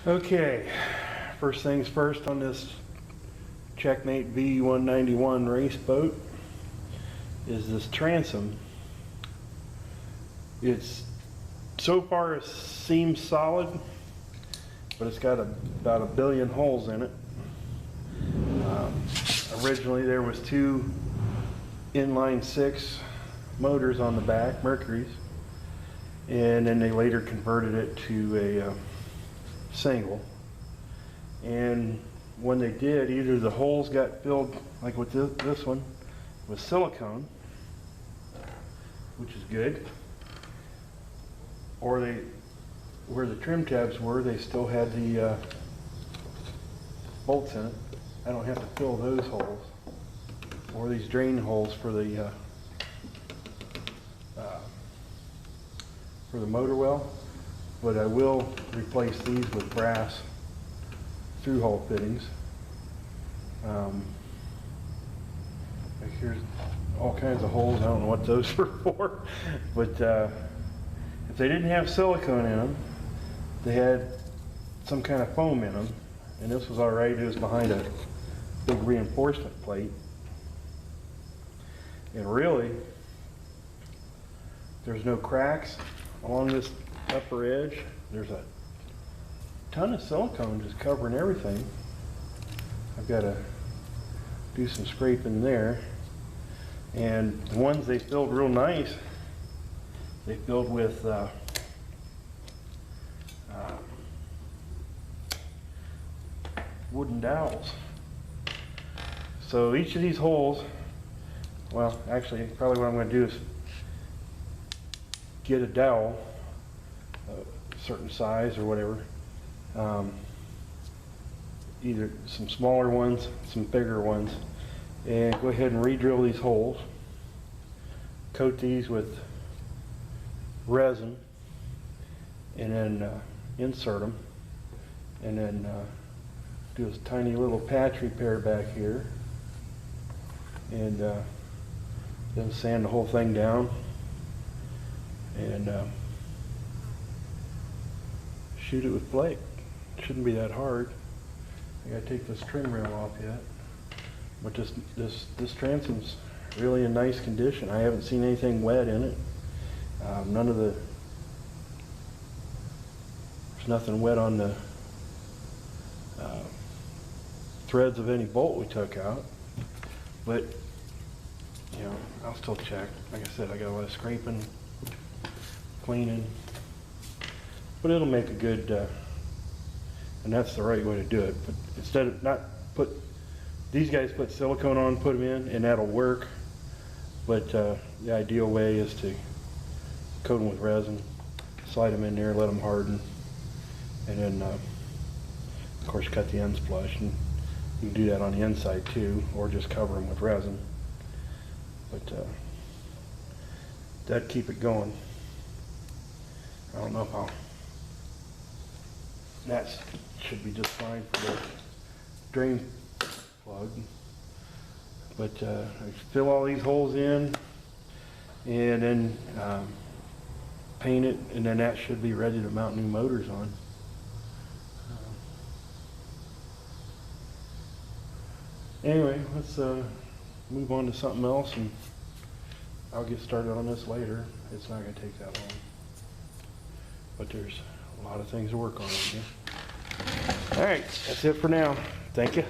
Okay, first things first on this Checkmate V191 Raceboat is this transom. It's so far it seems solid, but it's got about 1 billion holes in it. Originally there was 2 inline 6 motors on the back, Mercury's, and then they later converted it to a single. And when they did, either the holes got filled, like with this one, with silicone, which is good, or they, where the trim tabs were, they still had the bolts in it. I don't have to fill those holes, or these drain holes for the motor well, but I will replace these with brass through hole fittings. Like here's all kinds of holes. I don't know what those were for, but if they didn't have silicone in them, they had some kind of foam in them, and this was all right. It was behind a big reinforcement plate, and really there's no cracks along this upper edge. There's a ton of silicone just covering everything. I've got to do some scraping there, and the ones they filled real nice, they filled with wooden dowels. So each of these holes, well, actually probably what I'm going to do is get a dowel, a certain size or whatever, either some smaller ones, some bigger ones, and go ahead and re-drill these holes, coat these with resin, and then insert them, and then do a tiny little patch repair back here, and then sand the whole thing down, and shoot it with flake. It shouldn't be that hard. I gotta take this trim rail off yet, but this transom's really in nice condition. I haven't seen anything wet in it. There's nothing wet on the threads of any bolt we took out, but you know, I'll still check. Like I said, I got a lot of scraping, cleaning, but it'll make a good, and that's the right way to do it. But instead of these guys put silicone on, put them in, and that'll work. But the ideal way is to coat them with resin, slide them in there, let them harden, and then of course cut the ends flush. And you can do that on the inside too, or just cover them with resin. But that'd keep it going. I don't know if that should be just fine for the drain plug. But I fill all these holes in, and then paint it, and then that should be ready to mount new motors on. Anyway, let's move on to something else, and I'll get started on this later. It's not going to take that long, but there's a lot of things to work on here. All right, that's it for now. Thank you.